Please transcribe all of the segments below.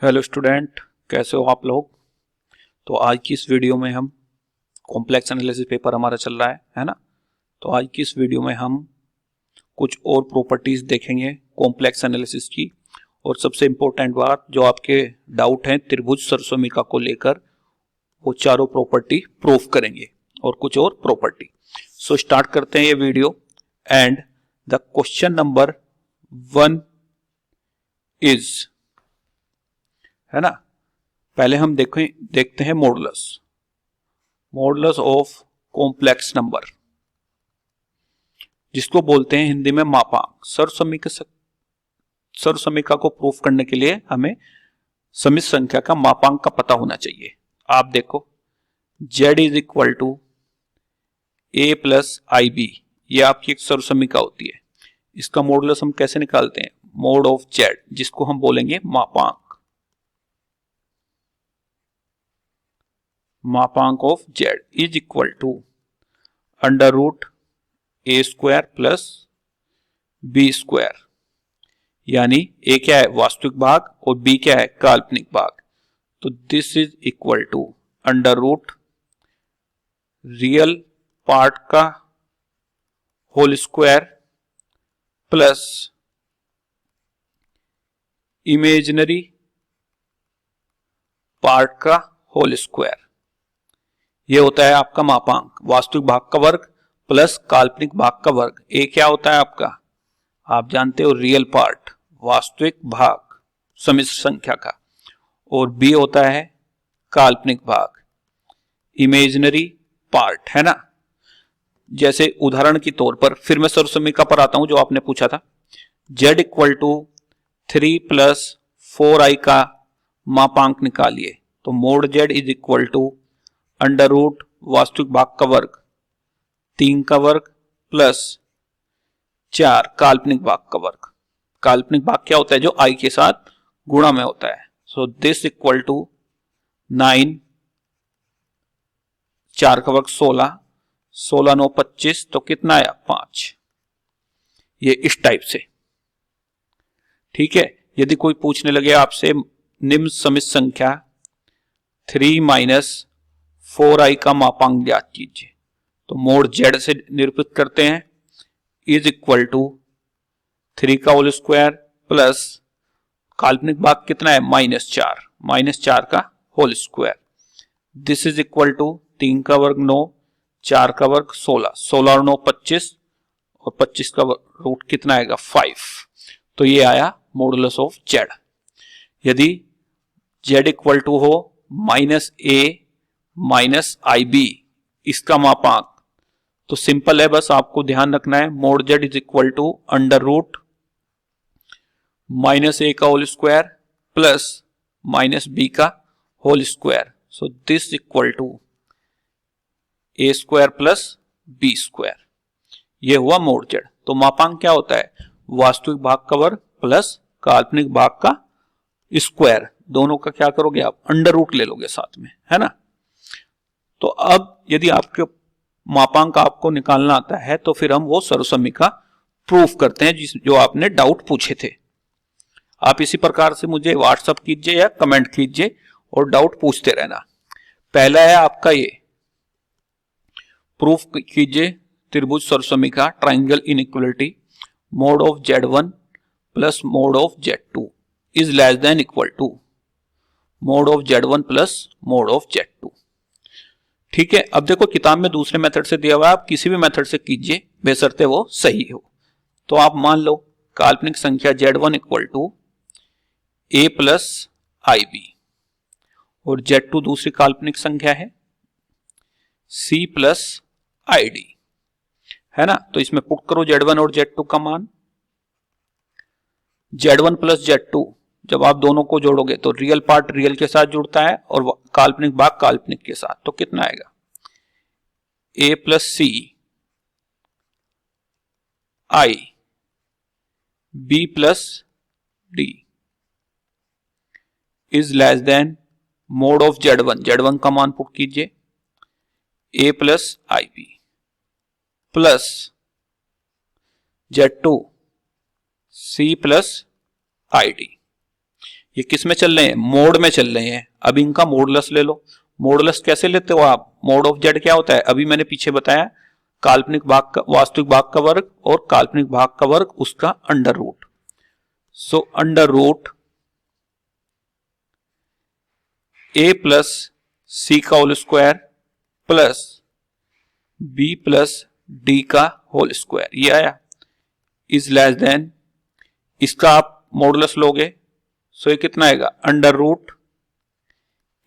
Hello student, कैसे हो आप लोग। तो आज की इस वीडियो में हम कॉम्प्लेक्स एनालिसिस पेपर हमारा चल रहा है ना। तो आज की इस वीडियो में हम कुछ और प्रॉपर्टीज देखेंगे कॉम्प्लेक्स एनालिसिस की। और सबसे इंपॉर्टेंट बात, जो आपके डाउट हैं त्रिभुज सरसोमिका को लेकर, वो चारों प्रॉपर्टी प्रूफ करेंगे और कुछ और प्रॉपर्टी। सो स्टार्ट करते हैं ये video. And the question number 1 is, है ना। पहले हम देखते हैं मॉडुलस ऑफ कॉम्प्लेक्स नंबर, जिसको बोलते हैं हिंदी में मापांक। सर्वसमीका को प्रूफ करने के लिए हमें समित संख्या का मापांक का पता होना चाहिए। आप देखो, z is equal to a plus i b, ये आपकी एक सर्वसमीका होती है। इसका मॉडुलस हम कैसे निकालते हैं? मोड ऑफ z, जिसको हम बोलेंगे मापांक of z is equal to under root a square plus b square. यानी a क्या है? वास्तविक भाग, और b क्या है? काल्पनिक भाग। तो this is equal to under root real part का whole square plus imaginary part का होल स्क्वायर। ये होता है आपका मापांक, वास्तविक भाग का वर्ग प्लस काल्पनिक भाग का वर्ग। ए क्या होता है आपका? आप जानते हो, रियल पार्ट, वास्तविक भाग समिश्र संख्या का, और बी होता है काल्पनिक भाग, इमेजिनरी पार्ट, है ना। जैसे उदाहरण के तौर पर, फिर मैं सर्वसमीका पर आता हूं जो आपने पूछा था। z equal to 3 plus 4i का मापांक निकालिए। तो mod z is equal to under root वास्तविक भाग का वर्ग 3 का वर्ग प्लस 4 काल्पनिक भाग का वर्ग। काल्पनिक भाग क्या होता है? जो i के साथ गुणा में होता है। सो दिस इक्वल टू 9, 4 का वर्ग 16, 16 9 25, तो कितना आया? 5। ये इस टाइप से, ठीक है। यदि कोई पूछने लगे आपसे निम्न समित संख्या 3 माइनस 4i का मापांक ज्ञात कीजिए, तो मोड z से निरूपित करते हैं, इज इक्वल टू 3 का होल स्क्वायर प्लस काल्पनिक भाग कितना है? -4, -4 का whole square. This is equal to 3 का वर्ग 9, 4 का वर्ग 16, 16 और 9 25, और 25 का रूट कितना आएगा? 5। तो ये आया मॉडुलस ऑफ z। यदि z इक्वल टू हो -a माइनस आई बी, इसका मापांक, तो सिंपल है, बस आपको ध्यान रखना है mod z is equal to under root -a का होल स्क्वायर प्लस -b का whole square. So this equal to a square plus b square. ये हुआ मोड z। तो मापांक क्या होता है? वास्तविक भाग का वर्ग प्लस काल्पनिक भाग का स्क्वायर। दोनों का क्या करोगे आप? अंडर रूट ले लोगे साथ में, है ना। तो अब यदि आपके मापांक आपको निकालना आता है, तो फिर हम वो सर्वसमीका प्रूफ करते हैं जो आपने डाउट पूछे थे। आप इसी प्रकार से मुझे व्हाट्सएप कीजिए या कमेंट कीजिए और डाउट पूछते रहना। पहला है आपका ये, प्रूफ कीजिए त्रिभुज सर्वसमीका triangle inequality mod of z1 plus mod of z2 is less than equal to mod of z1 plus mod of z2। ठीक है। अब देखो, किताब में दूसरे मेथड से दिया हुआ है, आप किसी भी मेथड से कीजिए, बेशर्ते वो सही हो। तो आप मान लो काल्पनिक संख्या z1 equal to a plus i b, और z2 दूसरी काल्पनिक संख्या है c प्लस आई डी, है ना। तो इसमें पुट करो z1 और z2 का मान। z1 प्लस z2, जब आप दोनों को जोड़ोगे तो रियल पार्ट रियल के साथ जुड़ता है और काल्पनिक भाग काल्पनिक के साथ। तो कितना आएगा? a plus c i b plus d is less than mod of z1, z1 का मान पुट कीजिए a plus i b plus z2 c plus i d. ये किस में चल रहे हैं, मोड में चल रहे हैं। अब इनका मोडुलस ले लो। मोडुलस कैसे लेते हो आप, मोड ऑफ जेड क्या होता है, अभी मैंने पीछे बताया, काल्पनिक भाग का, वास्तविक भाग का वर्ग और काल्पनिक भाग का वर्ग उसका under root. So under root a plus c का whole square plus b plus d का होल स्क्वायर, ये आया, इज लेस देन, इसका आप मॉडुलस लोगे, सो ये कितना आएगा, under root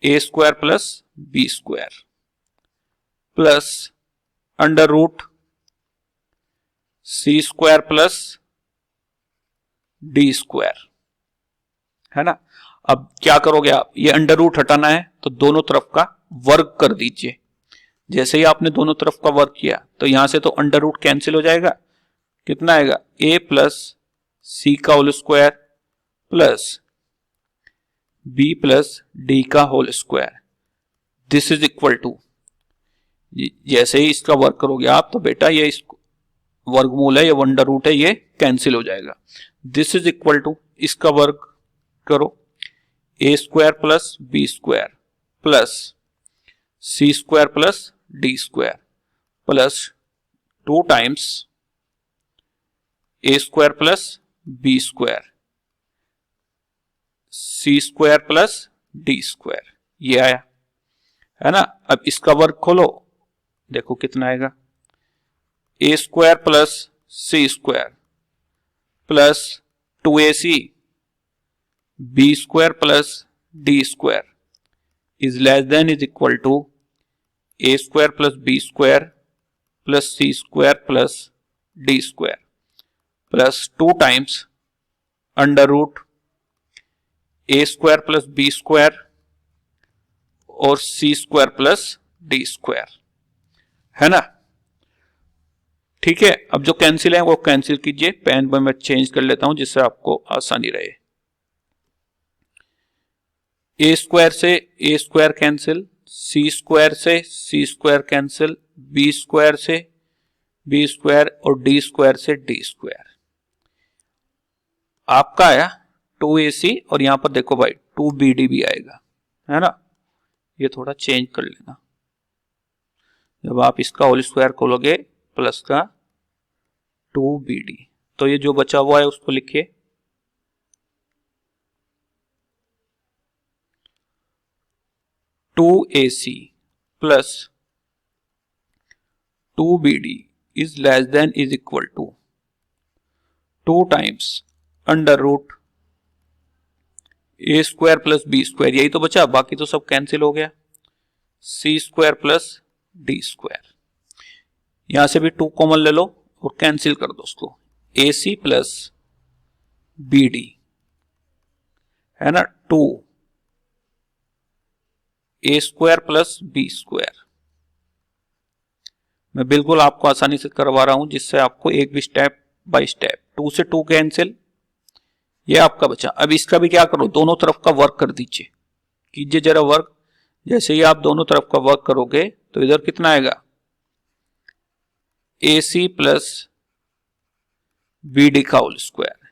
a square plus b square plus under root c square plus d square, है ना। अब क्या करोगे आप, ये अंडर रूट हटाना है तो दोनों तरफ का वर्ग कर दीजिए। जैसे ही आपने दोनों तरफ का वर्ग किया तो यहां से तो अंडर रूट कैंसिल हो जाएगा, कितना आएगा, ए प्लस सी का whole square plus b plus d का whole square, this is equal to, जैसे ही इसका वर्ग करोगे आप तो बेटा ये वर्गमूल है, ये अंडर रूट है, ये कैंसिल हो जाएगा। दिस इज इक्वल टू, इसका वर्ग करो, a square plus b square plus c square plus d square plus 2 times a square plus b square c square plus d square, ये आया, है ना। अब इसका वर्ग खोलो, देखो कितना आएगा, a square plus c square plus 2ac b square plus d square is less than is equal to a square plus b square plus c square plus d square plus 2 times under root a square plus b square और c square plus d square, है ना। ठीक है, अब जो cancel है वो cancel कीजिए, पेन पर मैं चेंज कर लेता हूं जिससे आपको आसानी रहे। ए स्क्वायर से a square cancel, C square से सी स्क्वायर कैंसिल, बी स्क्वायर से बी स्क्वायर और डी स्क्वायर से डी स्क्वायर, आपका आया 2ac और यहां पर देखो भाई 2bd भी आएगा, है ना। ये थोड़ा चेंज कर लेना, जब आप इसका होल स्क्वायर खोलोगे प्लस का 2bd, तो ये जो बचा हुआ है उसको लिखिए 2ac plus 2bd is less than is equal to 2 times under root a square plus b square, यही तो बचा, बाकी तो सब कैंसिल हो गया, c square plus d square, यहां से भी 2 कॉमन ले लो और कैंसिल कर दो उसको, ए सी प्लस बी डी, है ना, 2 ए स्क्वायर प्लस बी स्क्वायर। मैं बिल्कुल आपको आसानी से करवा रहा हूं जिससे आपको एक भी स्टेप बाय स्टेप, 2 से 2 कैंसिल, ये आपका बचा। अब इसका भी क्या करो, दोनों तरफ का वर्क कर दीजिए, कीजिए जरा वर्क। जैसे ही आप दोनों तरफ का वर्क करोगे तो इधर कितना आएगा, a c plus b d का होल स्क्वायर,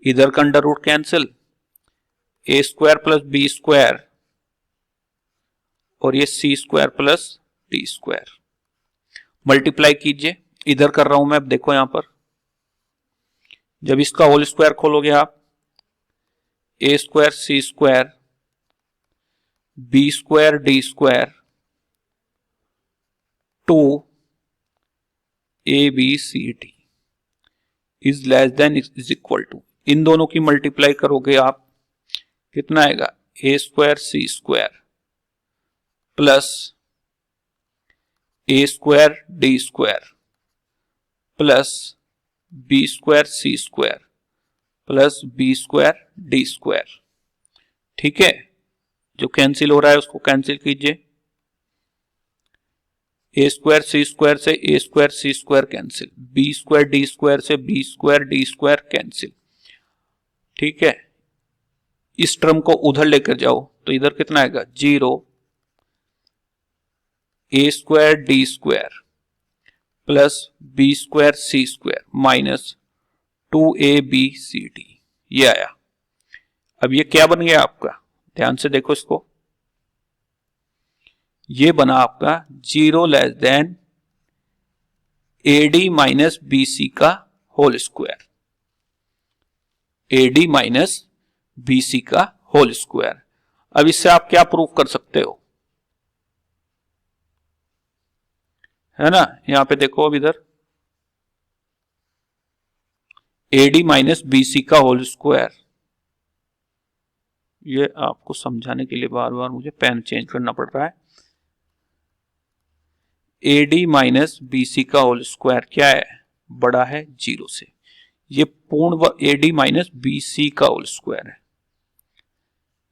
इधर का under root cancel, a square plus b square और ये c square plus d square, multiply कीजिए, इधर कर रहा हूं मैं, अब देखो यहां पर जब इसका होल स्क्वायर खोलोगे आप, a square c square b square d square 2 a b c d is less than is equal to, इन दोनों की मल्टीप्लाई करोगे आप, कितना आएगा, a square c square plus a square d square plus b square c square plus b square d square. ठीक है, जो कैंसिल हो रहा है उसको कैंसिल कीजिए, ए स्क्वायर सी स्क्वायर से a square c square cancel, b square d square से b square d square cancel. ठीक है, इस टर्म को उधर लेकर जाओ तो इधर कितना आएगा, 0 a square d square plus b square c square minus 2ab c d, ये आया। अब ये क्या बन गया आपका, ध्यान से देखो इसको, ये बना आपका 0 less than AD minus BC का whole square, AD minus BC का होल स्क्वायर। अब इससे आप क्या प्रूव कर सकते हो, है ना, यहां पे देखो अब इधर AD माइनस BC का होल स्क्वायर, ये आपको समझाने के लिए बार बार मुझे पेन चेंज करना पड़ रहा है। AD माइनस BC का होल स्क्वायर क्या है, बड़ा है 0 से, ये पूर्ण वर्ग AD माइनस BC का होल स्क्वायर है,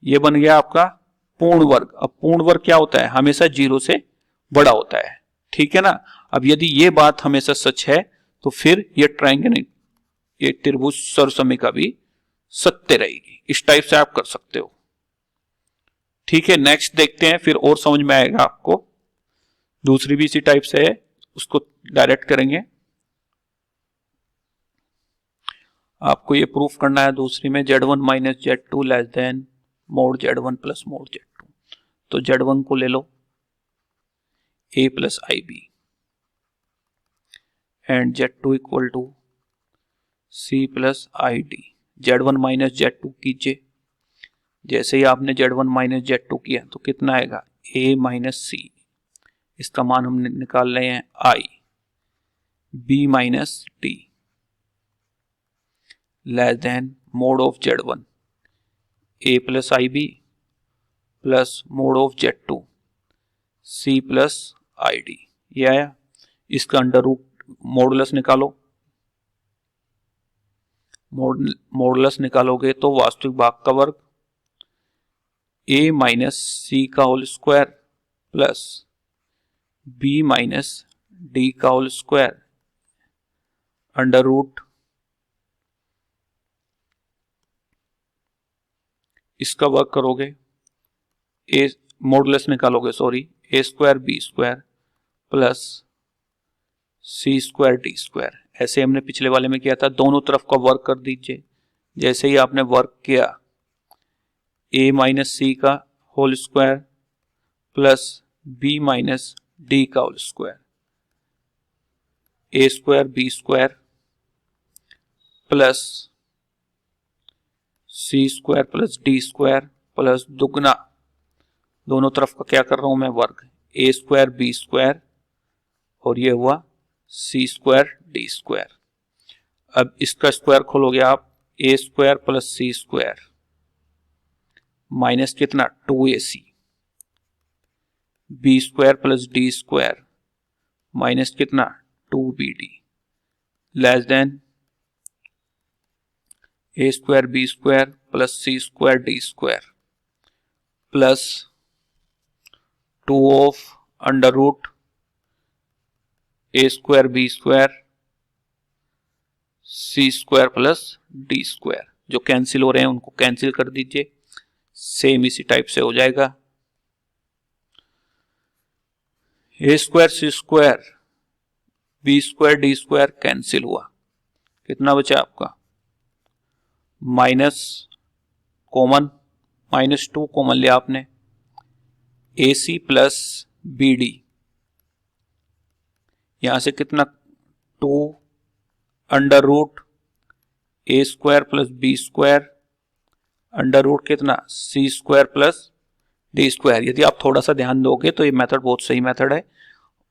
ये बन गया आपका पूर्ण वर्ग। अब पूर्ण वर्ग क्या होता है, हमेशा 0 से बड़ा होता है, ठीक है ना। अब यदि ये बात हमेशा सच है तो फिर ये ट्रायंगल, ये त्रिभुज सर्वसमिका भी सत्य रहेगी। इस टाइप से आप कर सकते हो, ठीक है। नेक्स्ट देखते हैं, फिर और समझ में आएगा आपको। दूसरी भी इसी टाइप से है, उसको डायरेक्ट करेंगे। आपको ये प्रूफ करना है दूसरी में Z1 minus Z2 less than mod Z1 plus mod Z2। तो Z1 को ले लो A plus IB and Z2 equal to C plus ID। Z1 minus Z2 कीजिए, जैसे ही आपने Z1 माइनस Z2 किया तो कितना आएगा, A माइनस C, इसका मान हम निकाल रहे हैं I, B minus D less than mod of Z1 A plus IB plus mod of Z2 C plus ID। ये आया, इसका अंडर रूट मॉडुलस निकालो, मॉडुलस निकालोगे तो वास्तविक भाग का वर्ग A माइनस C का whole square plus B minus D का होल स्क्वायर अंडर रूट, इसका वर्ग करोगे ए मॉडुलस निकालोगे, sorry, A square B square plus C square D square. ऐसे हमने पिछले वाले में किया था, दोनों तरफ का वर्ग कर दीजिए। जैसे ही आपने वर्ग किया A माइनस C का whole square plus B minus D का whole square, A square B square plus C square plus D square plus दुगना, दोनों तरफ का क्या कर रहा हूं मैं, वर्ग, A स्क्वायर B स्क्वायर और ये हुआ C स्क्वायर D स्क्वायर। अब इसका स्क्वायर खोलोगे आप, A square plus C square minus कितना 2AC, B square plus D square minus कितना 2BD less than A square B square plus C square D square plus 2 of under root A square B square C square plus D square. जो cancel हो रहे हैं उनको cancel कर दीजिए, same इसी type से हो जाएगा। A square C square B square D square cancel हुआ, कितना बचा आपका, माइनस कॉमन, माइनस 2 कॉमन लिया आपने, AC प्लस BD, यहां से कितना 2 under root A square plus B square under root कितना C square plus D square. यदि आप थोड़ा सा ध्यान दोगे तो ये मेथड बहुत सही मेथड है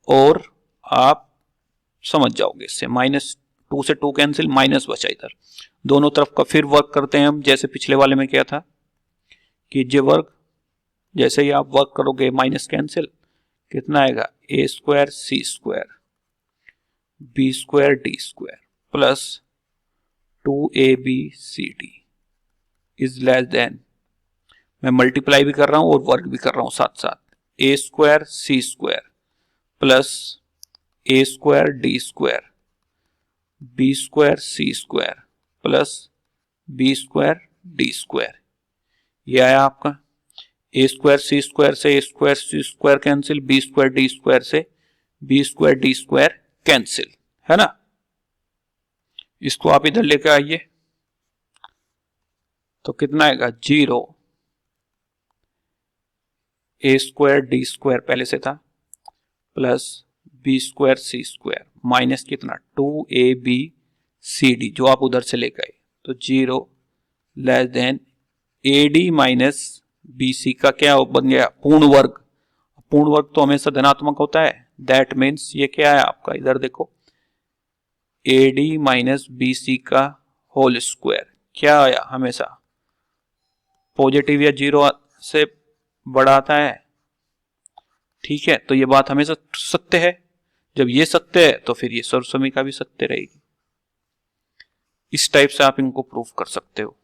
और आप समझ जाओगे इससे। माइनस 2 से 2 कैंसिल, माइनस बचा इधर, दोनों तरफ का फिर वर्क करते हैं हम, जैसे पिछले वाले में किया था, कीजिए वर्क। जैसे ही आप वर्क करोगे माइनस कैंसिल, कितना आएगा A square C square B square D square plus 2ABCD is less then, मैं मल्टीप्लाई भी कर रहा हूं और वर्क भी कर रहा हूं साथ साथ, A square C square plus A square D square B square C square plus B square D square. ये आया आपका A स्क्वायर C स्क्वायर से A square C square cancel, B square D square से B square D square cancel, है ना। इसको आप इधर लेकर आइए, तो कितना आएगा 0 ए स्क्वायर डी स्क्वायर पहले से था plus b square c square minus कितना 2ab cd जो आप उधर से लेकर आए, तो 0 less than AD minus BC का क्या बन गया पूर्ण वर्ग। पूर्ण वर्ग तो हमेशा धनात्मक होता है, दैट मीन्स ये क्या है आपका, इधर देखो AD माइनस BC का होल स्क्वायर क्या आया, हमेशा पॉजिटिव या 0 से बड़ा आता है। ठीक है, तो ये बात हमेशा सत्य है। जब ये सत्य है तो फिर ये सर्वसमीका भी सत्य रहेगी। इस टाइप से आप इनको प्रूफ कर सकते हो।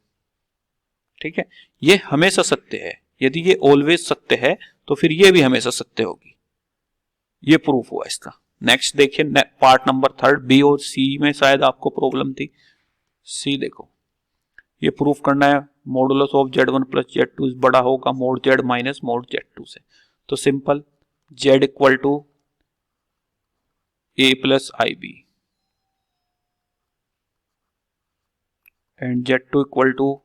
ठीक है, ये हमेशा सत्य है। यदि ये ऑलवेज सत्य है तो फिर ये भी हमेशा सत्य होगी। ये प्रूफ हुआ इसका। नेक्स्ट देखिए पार्ट नंबर 3 बी और सी में शायद आपको प्रॉब्लम थी। सी देखो, ये प्रूफ करना है modulus of Z1 plus Z2 बड़ा होगा mode Z minus mode Z2 से। तो simple Z equal to A plus IB and Z2 equal to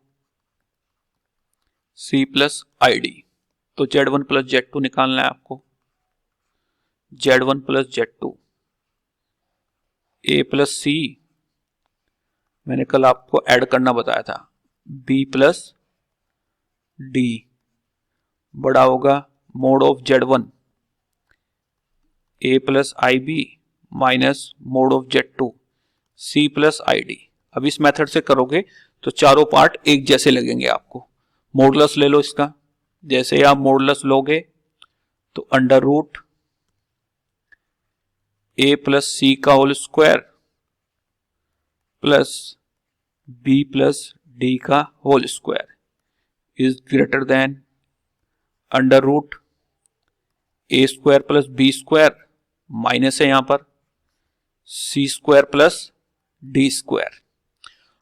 C plus ID। तो Z1 प्लस Z2 निकालना है आपको। Z1 plus Z2 A plus C मैंने कल आपको ऐड करना बताया था, B प्लस D बड़ा होगा mode of Z1 A plus IB minus mod of Z2 C plus ID। अब इस मेथड से करोगे तो चारों पार्ट एक जैसे लगेंगे आपको। मॉडुलस ले लो इसका, जैसे आप मॉडुलस लोगे तो under root A plus C का whole square plus B plus D का whole square is greater than under root A square plus B square minus है यहां पर C square plus D square.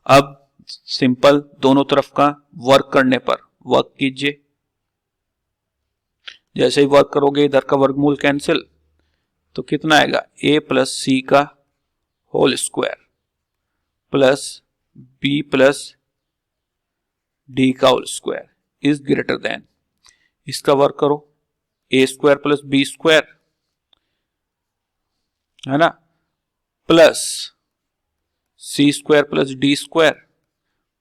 अब सिंपल दोनों तरफ का वर्क करने पर वर्क कीजिए। जैसे ही वर्क करोगे इधर का वर्गमूल कैंसिल, तो कितना आएगा A प्लस C का whole square plus B plus D का whole square is greater than, इसका वर्क करो A square plus B square है ना plus C square plus D square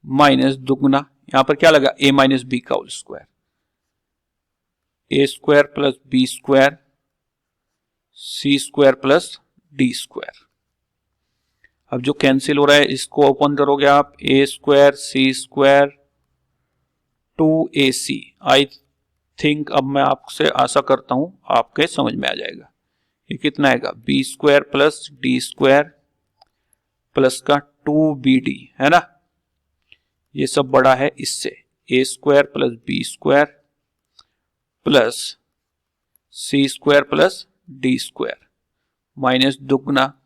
minus दुगुना यहां पर क्या लगा A माइनस B का whole square, A square plus B square C square plus D square. अब जो कैंसिल हो रहा है इसको ओपन करोगे आप, A square C square 2AC। I think अब मैं आपसे आशा करता हूं आपके समझ में आ जाएगा। ये कितना आएगा B square plus D square plus का 2BD है ना, ये सब बड़ा है इससे A square plus B square plus C square plus D square minus दुगना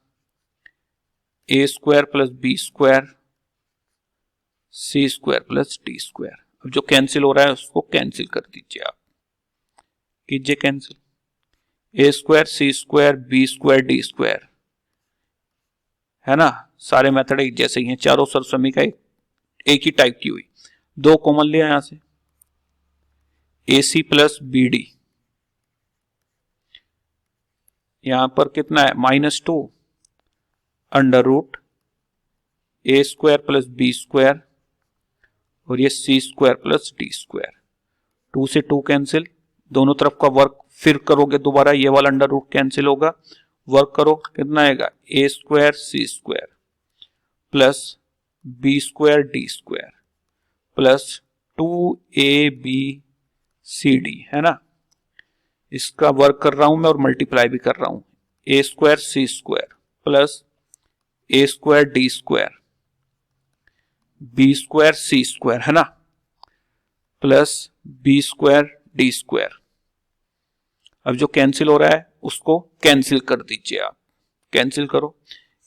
A square plus B square C square plus D square. अब जो कैंसिल हो रहा है उसको कैंसिल कर दीजिए आप, कीजिए cancel. A square C square B square D square है ना, सारे मेथड एक जैसे ही हैं, चारों सर्वसमीका एक ही टाइप की हुई। दो कॉमन लिया यहां से AC प्लस BD, यहां पर कितना है -2 under root A square plus B square और ये C square plus D square. 2 से 2 कैंसिल, दोनों तरफ का वर्क फिर करोगे दोबारा, ये वाला अंडर रूट कैंसिल होगा, वर्क करो कितना आएगा A square C square plus B square D square plus 2ABCD है ना। इसका वर्क कर रहा हूं मैं और मल्टीप्लाई भी कर रहा हूं, A square C square plus A square D square B square C square है ना plus B square D square. अब जो कैंसिल हो रहा है उसको कैंसिल कर दीजिए आप, कैंसिल करो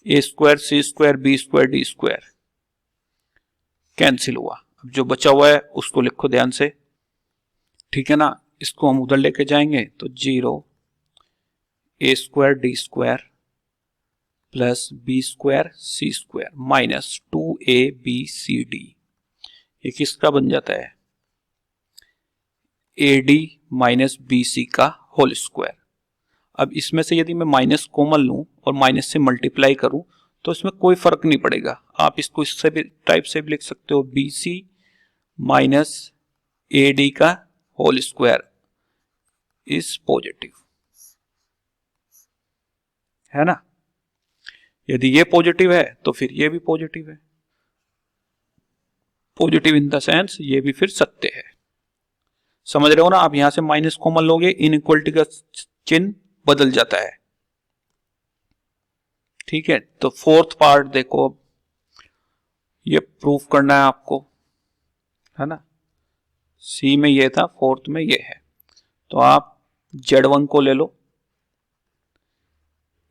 A square C square B square D square cancel हुआ। अब जो बचा हुआ है उसको लिखो ध्यान से, ठीक है ना। इसको हम उधर लेके जाएंगे तो 0 A square D square plus B square C square minus 2ABCD ये किसका बन जाता है, AD माइनस BC का होल स्क्वायर। अब इसमें से यदि मैं माइनस कॉमन लूं और माइनस से मल्टीप्लाई करूं तो इसमें कोई फर्क नहीं पड़ेगा। आप इसको इससे भी टाइप से भी लिख सकते हो, BC माइनस AD का होल स्क्वायर इज पॉजिटिव, है ना। यदि ये पॉजिटिव है तो फिर ये भी पॉजिटिव है, पॉजिटिव इन द सेंस ये भी फिर सत्य है। समझ रहे हो ना। आप यहां से माइनस कॉमन लोगे, इनइक्वलिटी का चिन्ह बदल जाता है, ठीक है। तो फोर्थ पार्ट देखो, अब ये प्रूफ करना है आपको, है ना। सी में ये था, फोर्थ में ये है। तो आप Z1 को ले लो,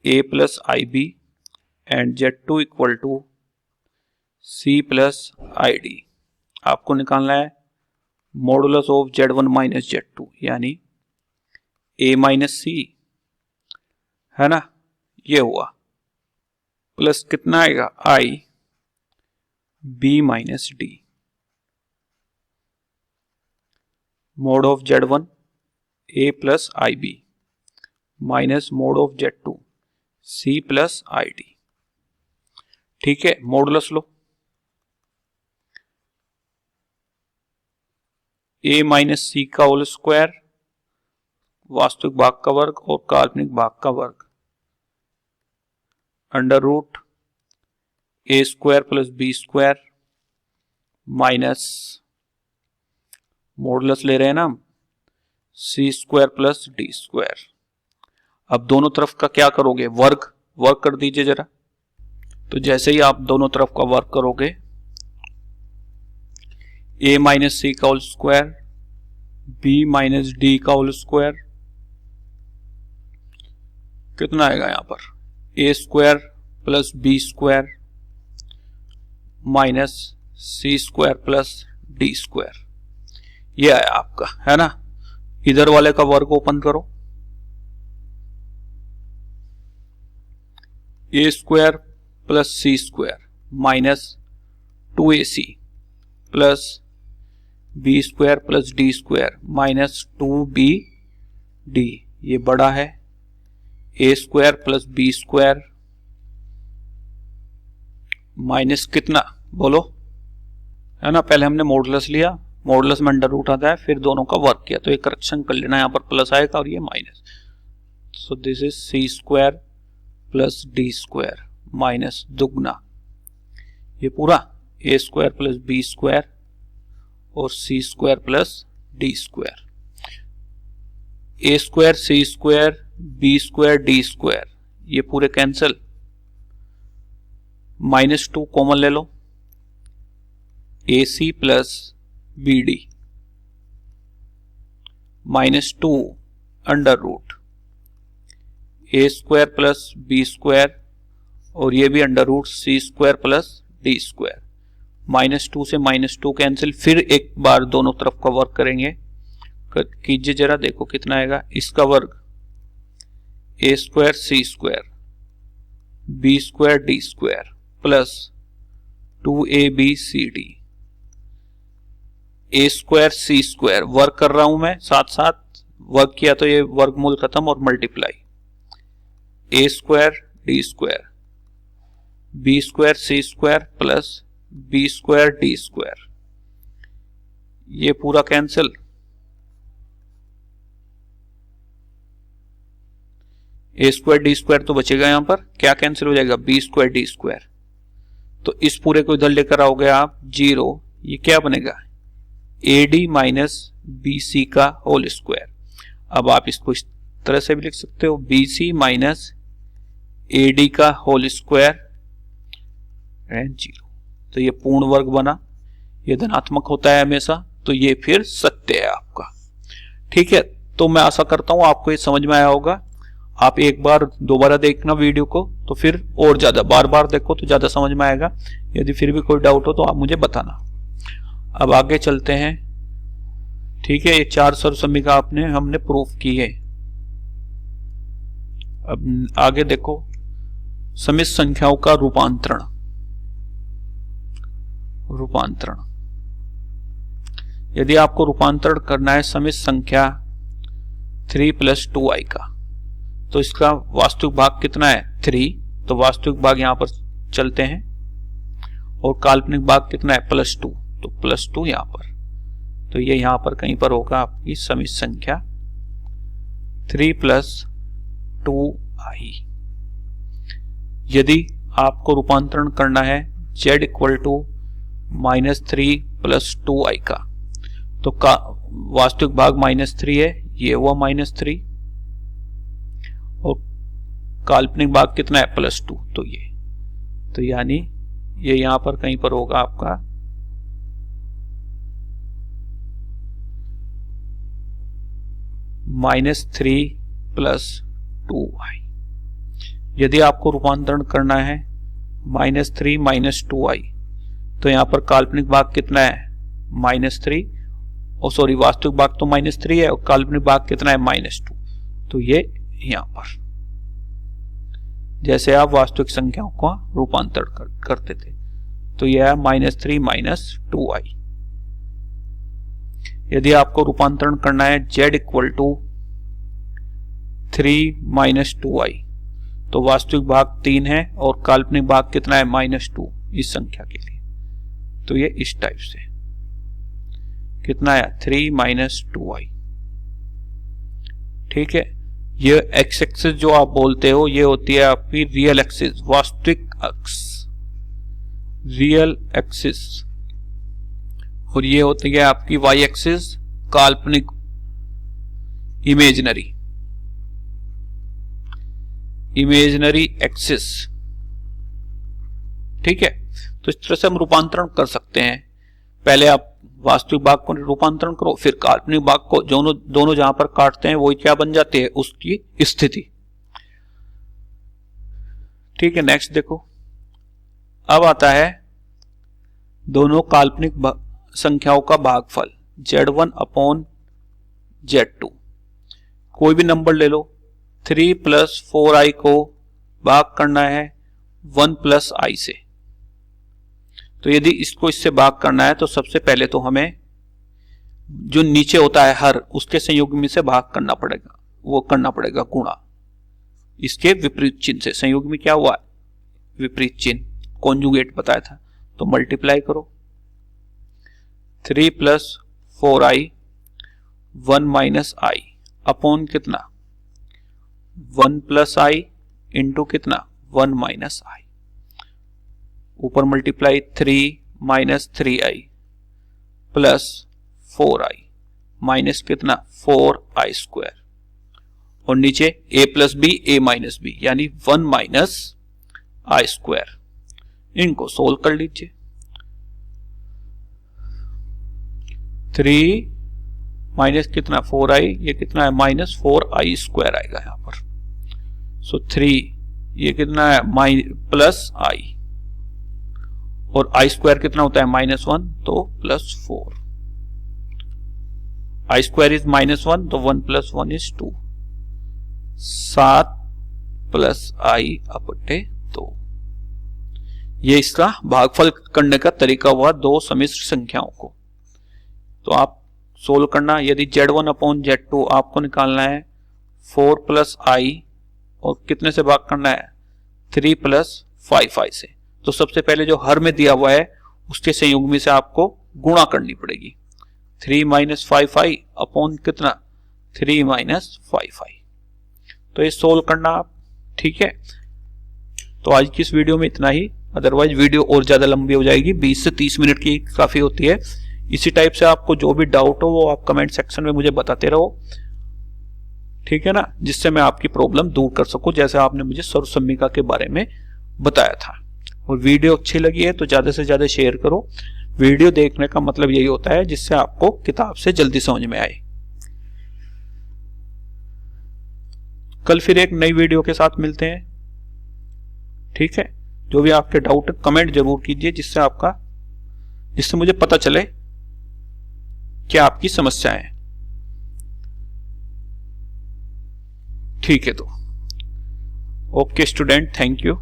A plus IB and Z2 equal to C plus ID। आपको निकालना है modulus of Z1 minus Z2 यानी A माइनस C, है ना। ये हुआ प्लस कितना आएगा, I B minus D mod of Z1 A plus IB minus mod of Z2 C plus ID। ठीक है, मॉडुलस लो, A माइनस C का होल स्क्वायर, वास्तविक भाग का वर्ग और काल्पनिक भाग का वर्ग, under root A square plus B square minus modulus ले रहे हैं ना हम, C square plus D square. अब दोनों तरफ का क्या करोगे, वर्ग कर दीजिए जरा। तो जैसे ही आप दोनों तरफ का वर्ग करोगे, A माइनस C का whole square, B minus D का होल स्क्वायर, कितना आएगा यहां पर, A square plus B square minus C square plus D square. ये आया आपका, है ना। इधर वाले का वर्ग ओपन करो, A square plus C square minus 2AC plus B square plus D square minus 2BD। ये बड़ा है, A square plus B square minus कितना बोलो, है ना। पहले हमने मॉडुलस लिया, मॉडुलस में अंडर रूट आता है, फिर दोनों का वर्क किया, तो ये करेक्शन कर लेना, यहां पर प्लस आएगा और ये minus. So this is C square plus D square minus दुगना ये पूरा A square plus B square और C square plus D square. A square C square B square D square ये पूरे कैंसिल, माइनस 2 कॉमन ले लो, AC plus BD minus 2 under root A square plus B square और ये भी under root C square plus D square. Minus 2 से minus 2 cancel, फिर एक बार दोनों तरफ का वर्क करेंगे, कीजिए जरा, देखो कितना आएगा। इसका वर्ग A square C square B square D square plus 2ABCD, A square C square work कर रहा हूं मैं, साथ साथ वर्क किया तो ये वर्गमूल खत्म और multiply, A square D square B square C square plus B square D square, ये पूरा cancel, A square D square तो बचेगा, यहां पर क्या कैंसिल हो जाएगा, B स्क्वायर D स्क्वायर। तो इस पूरे को इधर लेकर आओगे आप 0, ये क्या बनेगा, AD माइनस BC का होल स्क्वायर। अब आप इसको इस तरह से भी लिख सकते हो, BC माइनस AD का होल स्क्वायर एंड 0। तो ये पूर्ण वर्ग बना, ये धनात्मक होता है हमेशा, तो ये फिर सत्य है आपका। ठीक है, तो मैं आशा करता हूं आपको ये समझ में आया होगा। आप एक बार दोबारा देखना वीडियो को, तो फिर और ज्यादा बार बार देखो तो ज्यादा समझ में आएगा। यदि फिर भी कोई डाउट हो तो आप मुझे बताना। अब आगे चलते हैं। ठीक है, ये 4 सर्वसमीका हमने प्रूफ की है। अब आगे देखो, समित संख्याओं का रूपांतरण। यदि आपको रूपांतरण करना है समिश्र संख्या 3 + 2i का, तो इसका वास्तविक भाग कितना है 3, तो वास्तविक भाग यहां पर चलते हैं, और काल्पनिक भाग कितना है +2, तो +2 यहां पर, तो ये यहां पर कहीं पर होगा आपकी समिश्र संख्या 3 + 2i। यदि आपको रूपांतरण करना है z = -3 + 2i का, तो का वास्तविक भाग -3 है, ये हुआ -3, और काल्पनिक भाग कितना है +2, तो ये, तो यानी ये यहां पर कहीं पर होगा आपका -3 + 2i। यदि आपको रूपांतरण करना है -3 - 2i, तो यहां पर काल्पनिक भाग कितना है -3, और सॉरी वास्तविक भाग तो -3 है, और काल्पनिक भाग कितना है -2, तो ये यहां पर जैसे आप वास्तविक संख्याओं का रूपांतरण करते थे, तो यह है -3 - 2i। यदि आपको रूपांतरण करना है z = 3 - 2i, तो वास्तविक भाग 3 है और काल्पनिक भाग कितना है -2 इस संख्या के लिए, तो ये इस टाइप से कितना है 3 - 2i। ठीक है, ये एक्स एक्सिस जो आप बोलते हो ये होती है आपकी रियल एक्सिस, वास्तविक अक्ष, रियल एक्सिस, और ये होती है आपकी वाई एक्सिस, काल्पनिक, इमेजिनरी एक्सिस। ठीक है, तो इस तरह से हम रूपांतरण कर सकते हैं। पहले आप वास्तविक भाग को रूपांतरण करो, फिर काल्पनिक भाग को, दोनों जहां पर काटते हैं वही क्या बन जाती है उसकी स्थिति। ठीक है, नेक्स्ट देखो, अब आता है दोनों काल्पनिक संख्याओं का भागफल z1 / z2। कोई भी नंबर ले लो, 3 + 4i को भाग करना है 1 + i से, तो यदि इसको इससे भाग करना है तो सबसे पहले तो हमें जो नीचे होता है हर, उसके संयुग्मी से भाग करना पड़ेगा, वो करना पड़ेगा गुणा इसके विपरीत चिन्ह से। संयुग्मी क्या हुआ, विपरीत चिन्ह, कॉन्जुगेट बताया था, तो मल्टीप्लाई करो 3 + 4i 1 - i अपॉन कितना 1 + i इंटू कितना 1 - i, ऊपर multiply 3 - 3i plus 4i minus कितना 4i², और नीचे a + b a - b यानी 1 - i²। इनको सोल्व कर लीजिए, 3 माइनस कितना 4i, ये कितना है -4i² आएगा यहां पर। सो 3 ये कितना है +i, और i² कितना होता है -1, तो +4, i² इज -1, तो 1 + 1 = 2, 7 + i/2। ये इसका भागफल करने का तरीका हुआ दो समिश्र संख्याओं को। तो आप सोल्व करना, यदि z1 / z2 आपको निकालना है 4 + i, और कितने से भाग करना है 3 + 5i से, तो सबसे पहले जो हर में दिया हुआ है उसके संयुग्मी से आपको गुणा करनी पड़ेगी, 3 - 5i अपॉन कितना 3 - 5i। तो ये सोल्व करना आप। ठीक है, तो आज की इस वीडियो में इतना ही, अदरवाइज वीडियो और ज्यादा लंबी हो जाएगी, 20 से 30 मिनट की काफी होती है। इसी टाइप से आपको जो भी डाउट हो वो आप कमेंट सेक्शन में मुझे बताते रहो, ठीक है ना, जिससे मैं आपकी प्रॉब्लम दूर कर सकूं, जैसे आपने मुझे सर्वसम्मिका के बारे में बताया था। और वीडियो अच्छी लगी है तो ज्यादा से ज्यादा शेयर करो। वीडियो देखने का मतलब यही होता है जिससे आपको किताब से जल्दी समझ में आए। कल फिर एक नई वीडियो के साथ मिलते हैं। ठीक है, जो भी आपके डाउट है कमेंट जरूर कीजिए, जिससे मुझे पता चले क्या आपकी समस्या है। ठीक है, तो ओके स्टूडेंट, थैंक यू।